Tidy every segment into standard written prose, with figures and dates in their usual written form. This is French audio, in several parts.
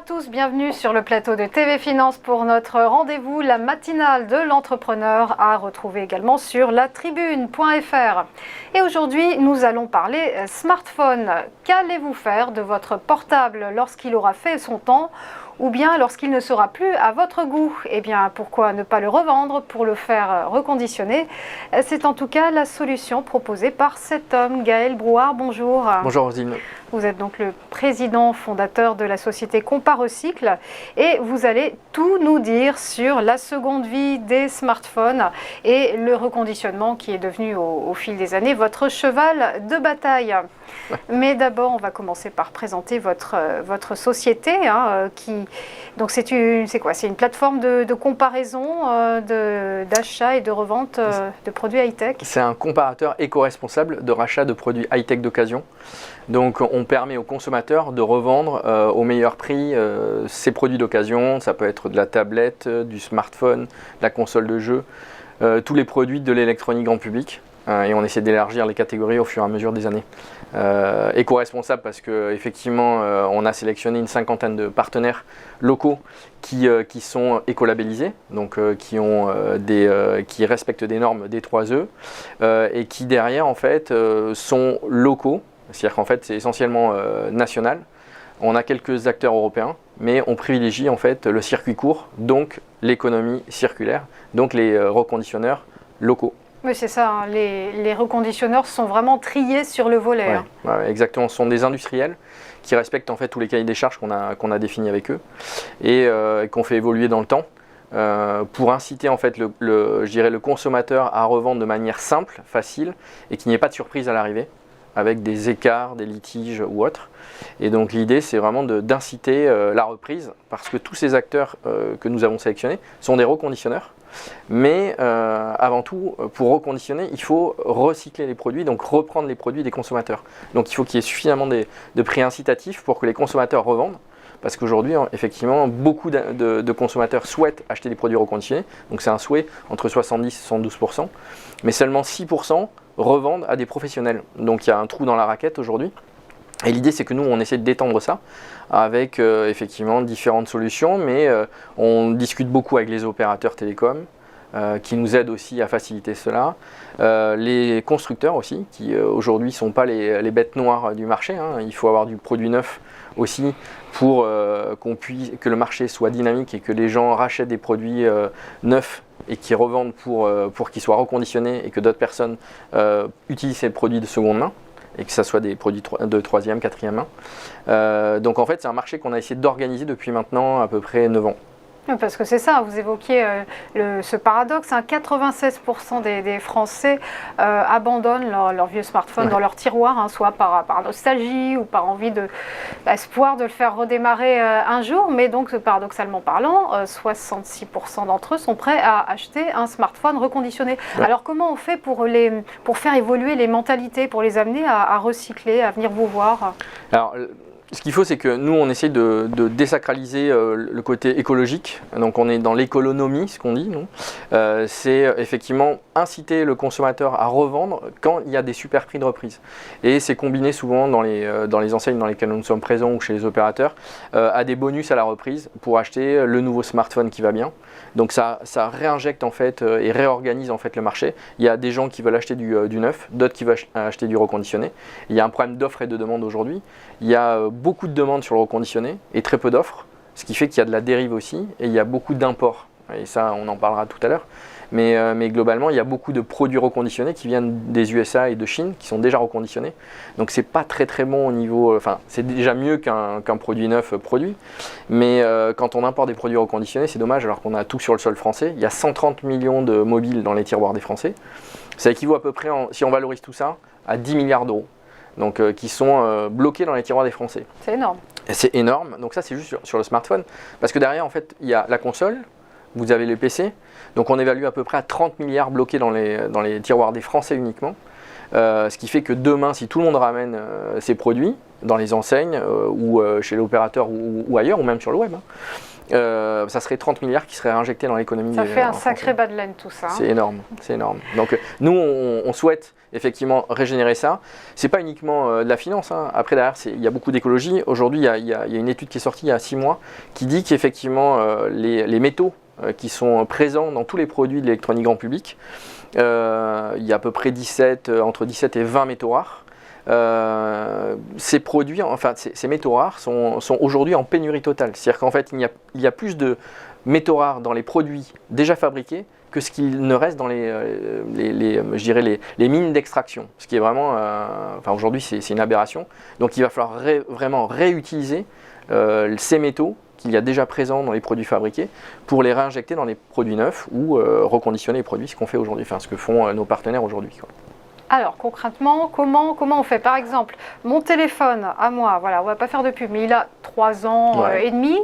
tous, bienvenue sur le plateau de TV Finance pour notre rendez-vous, la matinale de l'entrepreneur, à retrouver également sur latribune.fr. Et aujourd'hui, nous allons parler smartphone. Qu'allez-vous faire de votre portable lorsqu'il aura fait son temps ou bien lorsqu'il ne sera plus à votre goût? Eh bien, pourquoi ne pas le revendre pour le faire reconditionner? C'est en tout cas la solution proposée par cet homme. Gaël Brouard, bonjour. Bonjour Rosine. Vous êtes donc le président fondateur de la société Comparecycle et vous allez tout nous dire sur la seconde vie des smartphones et le reconditionnement qui est devenu au fil des années votre cheval de bataille. Ouais. Mais d'abord, on va commencer par présenter votre société donc c'est une plateforme de comparaison, d'achat et de revente de produits high-tech. C'est un comparateur éco-responsable de rachat de produits high-tech d'occasion. Donc on permet aux consommateurs de revendre au meilleur prix ces produits d'occasion. Ça peut être de la tablette, du smartphone, de la console de jeu, tous les produits de l'électronique grand public. Et on essaie d'élargir les catégories au fur et à mesure des années. Éco-responsable parce qu'effectivement on a sélectionné une cinquantaine de partenaires locaux qui sont écolabellisés, donc qui respectent des normes des 3E et qui derrière en fait sont locaux, c'est-à-dire qu'en fait c'est essentiellement national. On a quelques acteurs européens, mais on privilégie en fait le circuit court, donc l'économie circulaire, donc les reconditionneurs locaux. Oui, c'est ça, hein. Les reconditionneurs sont vraiment triés sur le volet. Ouais, hein. Ouais, exactement, ce sont des industriels qui respectent en fait tous les cahiers des charges qu'on a définis avec eux et qu'on fait évoluer dans le temps pour inciter en fait le consommateur à revendre de manière simple, facile et qu'il n'y ait pas de surprise à l'arrivée avec des écarts, des litiges ou autres. Et donc l'idée c'est vraiment d'inciter la reprise parce que tous ces acteurs que nous avons sélectionnés sont des reconditionneurs. Mais avant tout, pour reconditionner, il faut recycler les produits, donc reprendre les produits des consommateurs. Donc il faut qu'il y ait suffisamment de prix incitatifs pour que les consommateurs revendent. Parce qu'aujourd'hui, effectivement, beaucoup de consommateurs souhaitent acheter des produits reconditionnés. Donc c'est un souhait entre 70 et 72%. Mais seulement 6% revendent à des professionnels. Donc il y a un trou dans la raquette aujourd'hui. Et l'idée c'est que nous on essaie de détendre ça avec effectivement différentes solutions, mais on discute beaucoup avec les opérateurs télécoms qui nous aident aussi à faciliter cela. Les constructeurs aussi qui aujourd'hui ne sont pas les bêtes noires du marché, hein. Il faut avoir du produit neuf aussi pour que le marché soit dynamique et que les gens rachètent des produits neufs et qui revendent pour qu'ils soient reconditionnés et que d'autres personnes utilisent ces produits de seconde main et que ce soit des produits de troisième, quatrième main. Donc en fait c'est un marché qu'on a essayé d'organiser depuis maintenant à peu près 9 ans. Parce que c'est ça, vous évoquiez ce paradoxe, hein, 96% des Français abandonnent leur vieux smartphone dans leur tiroir, hein, soit par nostalgie ou par envie espoir de le faire redémarrer un jour, mais donc paradoxalement parlant, 66% d'entre eux sont prêts à acheter un smartphone reconditionné. Ouais. Alors comment on fait pour faire évoluer les mentalités, pour les amener à recycler, à venir vous voir? Alors, ce qu'il faut, c'est que nous, on essaie de désacraliser le côté écologique. Donc, on est dans l'économie, ce qu'on dit. C'est effectivement inciter le consommateur à revendre quand il y a des super prix de reprise. Et c'est combiné souvent dans les enseignes dans lesquelles nous sommes présents ou chez les opérateurs à des bonus à la reprise pour acheter le nouveau smartphone qui va bien. Donc, ça réinjecte en fait et réorganise en fait le marché. Il y a des gens qui veulent acheter du neuf, d'autres qui veulent acheter du reconditionné. Il y a un problème d'offre et de demande aujourd'hui. Il y a beaucoup de demandes sur le reconditionné et très peu d'offres, ce qui fait qu'il y a de la dérive aussi et il y a beaucoup d'imports. Et ça, on en parlera tout à l'heure. Mais globalement, il y a beaucoup de produits reconditionnés qui viennent des USA et de Chine, qui sont déjà reconditionnés. Donc c'est pas très bon au niveau... Enfin, c'est déjà mieux qu'un produit neuf produit. Mais quand on importe des produits reconditionnés, c'est dommage alors qu'on a tout sur le sol français. Il y a 130 millions de mobiles dans les tiroirs des Français. Ça équivaut à peu près, si on valorise tout ça, à 10 milliards d'euros. Donc qui sont bloqués dans les tiroirs des Français. C'est énorme. Et c'est énorme. Donc ça, c'est juste sur le smartphone. Parce que derrière, en fait, il y a la console, vous avez les PC. Donc on évalue à peu près à 30 milliards bloqués dans les tiroirs des Français uniquement. Ce qui fait que demain, si tout le monde ramène ses produits dans les enseignes ou chez l'opérateur ou ailleurs, ou même sur le web, ça serait 30 milliards qui seraient injectés dans l'économie. Ça fait un sacré bas de laine tout ça. C'est énorme, c'est énorme. Donc nous, on souhaite effectivement régénérer ça. C'est pas uniquement de la finance. Après, derrière, il y a beaucoup d'écologie. Aujourd'hui, il y a une étude qui est sortie il y a 6 mois qui dit qu'effectivement, les métaux qui sont présents dans tous les produits de l'électronique grand public, il y a à peu près entre 17 et 20 métaux rares. Ces produits, enfin ces métaux rares sont aujourd'hui en pénurie totale. C'est-à-dire qu'en fait, il y a plus de métaux rares dans les produits déjà fabriqués que ce qu'il ne reste dans je dirais les mines d'extraction. Ce qui est vraiment, enfin aujourd'hui c'est une aberration. Donc il va falloir vraiment réutiliser ces métaux qu'il y a déjà présents dans les produits fabriqués pour les réinjecter dans les produits neufs ou reconditionner les produits, ce qu'on fait aujourd'hui, enfin ce que font nos partenaires aujourd'hui. Alors concrètement, comment on fait? Par exemple, mon téléphone à moi, voilà, on va pas faire de pub, mais il a 3 ans et demi,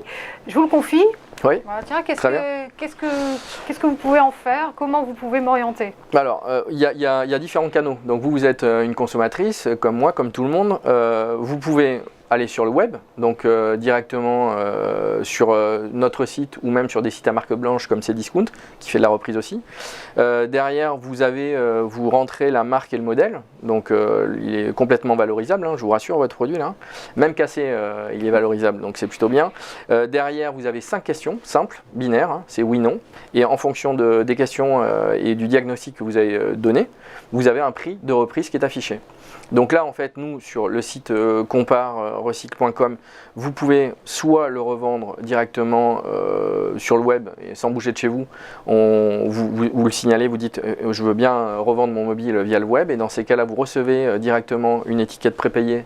je vous le confie. Oui. Voilà, tiens, qu'est-ce que vous pouvez en faire? Comment vous pouvez m'orienter? Alors, il y a différents canaux. Donc vous êtes une consommatrice, comme moi, comme tout le monde. Vous pouvez aller sur le web, donc directement sur notre site ou même sur des sites à marque blanche comme Cdiscount, qui fait de la reprise aussi. Derrière, vous rentrez la marque et le modèle, donc il est complètement valorisable, je vous rassure, votre produit là. Même cassé, il est valorisable, donc c'est plutôt bien. Derrière, vous avez 5 questions simples, binaires, c'est oui/non, et en fonction des questions et du diagnostic que vous avez donné, vous avez un prix de reprise qui est affiché. Donc là, en fait, nous, sur le site compare-recycle.com, vous pouvez soit le revendre directement sur le web, et sans bouger de chez vous, vous le signalez, vous dites « je veux bien revendre mon mobile via le web », et dans ces cas-là, vous recevez directement une étiquette prépayée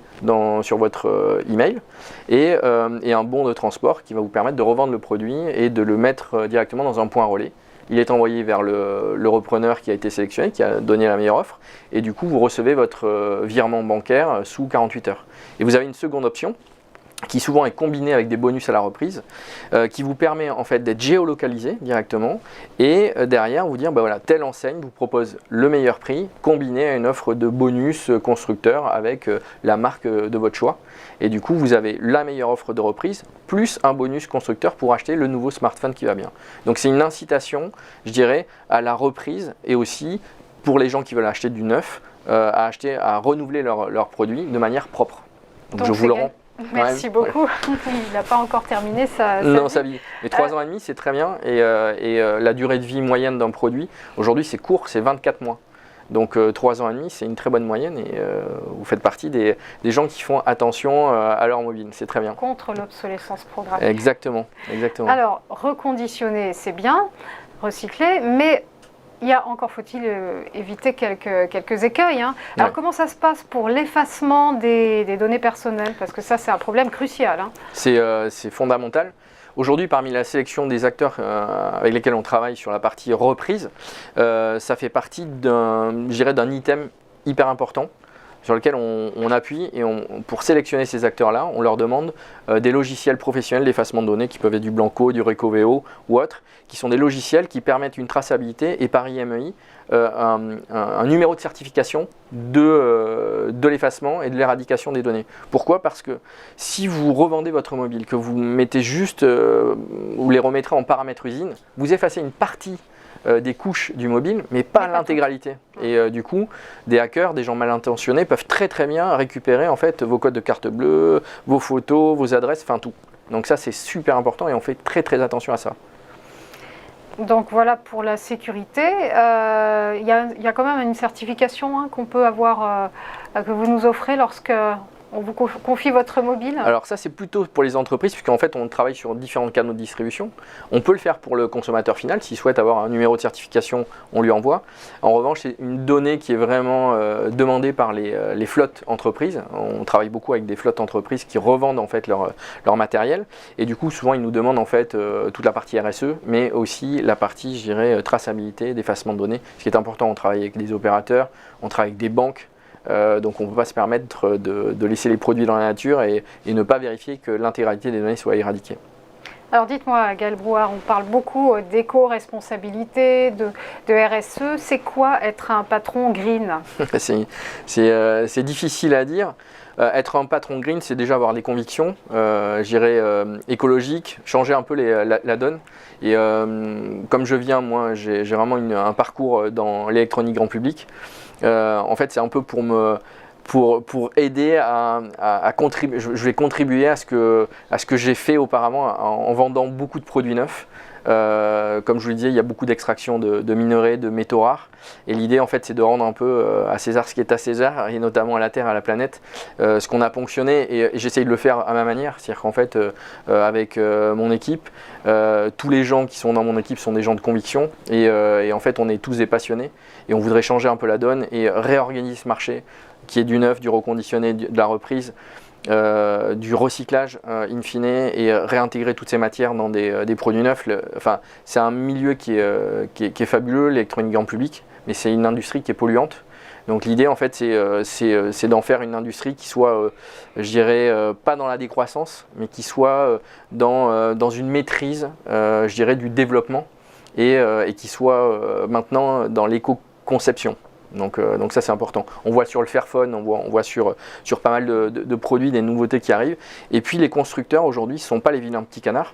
sur votre email, et un bon de transport qui va vous permettre de revendre le produit et de le mettre directement dans un point relais. Il est envoyé vers le repreneur qui a été sélectionné, qui a donné la meilleure offre, et du coup vous recevez votre virement bancaire sous 48 heures. Et vous avez une seconde option qui souvent est combinée avec des bonus à la reprise, qui vous permet en fait d'être géolocalisé directement, et derrière vous dire bah voilà, telle enseigne vous propose le meilleur prix combiné à une offre de bonus constructeur avec la marque de votre choix. Et du coup vous avez la meilleure offre de reprise plus un bonus constructeur pour acheter le nouveau smartphone qui va bien. Donc c'est une incitation, je dirais, à la reprise, et aussi pour les gens qui veulent acheter du neuf, à renouveler leurs produits de manière propre. Donc je vous le rends. Merci beaucoup. Il n'a pas encore terminé sa vie. Mais 3 ans et demi, c'est très bien. Et la durée de vie moyenne d'un produit, aujourd'hui, c'est court, c'est 24 mois. Donc 3 ans et demi, c'est une très bonne moyenne. Et vous faites partie des gens qui font attention à leur mobile. C'est très bien. Contre l'obsolescence programmée. Exactement. Alors, reconditionner, c'est bien. Recycler, mais encore faut-il éviter quelques écueils. Alors comment ça se passe pour l'effacement des données personnelles? Parce que ça, c'est un problème crucial. C'est fondamental. Aujourd'hui, parmi la sélection des acteurs avec lesquels on travaille sur la partie reprise, ça fait partie d'un item hyper important sur lequel on appuie, et pour sélectionner ces acteurs-là, on leur demande des logiciels professionnels d'effacement de données qui peuvent être du Blanco, du Recoveo ou autres, qui sont des logiciels qui permettent une traçabilité et par IMEI un numéro de certification de l'effacement et de l'éradication des données. Pourquoi? Parce que si vous revendez votre mobile, que vous mettez juste, vous les remettrez en paramètres usine, vous effacez une partie des couches du mobile, mais pas l'intégralité. Et du coup, des hackers, des gens mal intentionnés peuvent très bien récupérer en fait vos codes de carte bleue, vos photos, vos adresses, enfin tout. Donc ça, c'est super important et on fait très attention à ça. Donc voilà pour la sécurité. Il y a quand même une certification qu'on peut avoir, que vous nous offrez lorsque on vous confie votre mobile? Alors ça, c'est plutôt pour les entreprises, puisqu'en fait on travaille sur différents canaux de distribution. On peut le faire pour le consommateur final, s'il souhaite avoir un numéro de certification, on lui envoie. En revanche, c'est une donnée qui est vraiment demandée par les flottes entreprises. On travaille beaucoup avec des flottes entreprises qui revendent en fait leur matériel, et du coup souvent ils nous demandent en fait toute la partie RSE, mais aussi la partie, je dirais, traçabilité, d'effacement de données. Ce qui est important, on travaille avec des opérateurs, on travaille avec des banques. Donc on ne peut pas se permettre de laisser les produits dans la nature et ne pas vérifier que l'intégralité des données soit éradiquée. Alors dites-moi, Gaël Brouard, on parle beaucoup d'éco-responsabilité, de RSE. C'est quoi être un patron green? C'est difficile à dire. Être un patron green, c'est déjà avoir des convictions, je dirais écologiques, changer un peu la donne. Et comme je viens, moi, j'ai vraiment un parcours dans l'électronique grand public. En fait, c'est un peu pour aider à contribuer. Je vais contribuer à ce que j'ai fait auparavant en vendant beaucoup de produits neufs. Comme je vous le disais, il y a beaucoup d'extraction de minerais, de métaux rares. Et l'idée, en fait, c'est de rendre un peu à César ce qui est à César, et notamment à la Terre, à la planète, ce qu'on a ponctionné. Et j'essaye de le faire à ma manière. C'est-à-dire qu'en fait, avec mon équipe, tous les gens qui sont dans mon équipe sont des gens de conviction. Et en fait, on est tous des passionnés. Et on voudrait changer un peu la donne et réorganiser ce marché, qui est du neuf, du reconditionné, de la reprise. Du recyclage in fine, et réintégrer toutes ces matières dans des produits neufs. C'est un milieu qui est fabuleux, l'électronique grand public, mais c'est une industrie qui est polluante. Donc l'idée, en fait, c'est d'en faire une industrie qui soit, je dirais, pas dans la décroissance, mais qui soit dans une maîtrise, je dirais, du développement, et qui soit maintenant dans l'éco-conception. Donc ça, c'est important. On voit sur le Fairphone, on voit sur pas mal de produits des nouveautés qui arrivent. Et puis les constructeurs aujourd'hui, ce ne sont pas les vilains petits canards.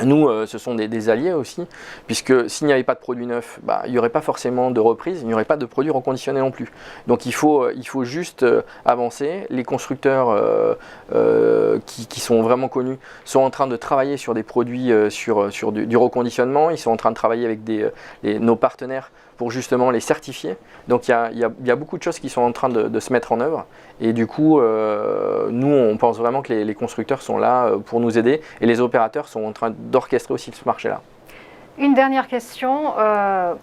Nous, ce sont des alliés aussi, puisque s'il n'y avait pas de produits neufs, il n'y aurait pas forcément de reprise, il n'y aurait pas de produits reconditionnés non plus. Donc il faut juste avancer. Les constructeurs qui sont vraiment connus sont en train de travailler sur des produits sur du reconditionnement. Ils sont en train de travailler avec nos partenaires pour justement les certifier. Donc il y a beaucoup de choses qui sont en train de se mettre en œuvre. Et du coup, nous, on pense vraiment que les constructeurs sont là pour nous aider, et les opérateurs sont en train d'orchestrer aussi ce marché-là. Une dernière question.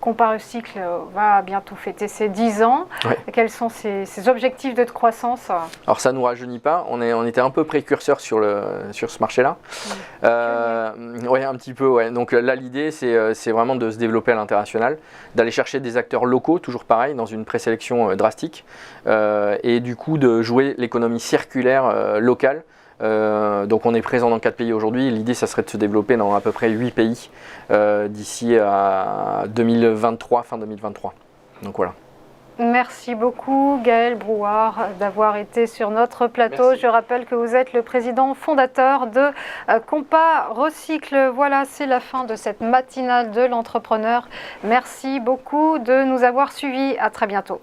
Comparecycle va bientôt fêter ses 10 ans. Ouais. Quels sont ses objectifs de croissance? Alors ça ne nous rajeunit pas. On était un peu précurseur sur ce marché-là. Oui, un petit peu. Ouais. Donc là, l'idée, c'est vraiment de se développer à l'international, d'aller chercher des acteurs locaux, toujours pareil, dans une présélection drastique, et du coup de jouer l'économie circulaire locale. Donc on est présent dans 4 pays aujourd'hui. L'idée, ça serait de se développer dans à peu près 8 pays d'ici à 2023, fin 2023. Donc voilà. Merci beaucoup Gaël Brouard d'avoir été sur notre plateau. Merci. Je rappelle que vous êtes le président fondateur de Comparecycle. Voilà, c'est la fin de cette matinale de l'entrepreneur. Merci beaucoup de nous avoir suivis. À très bientôt.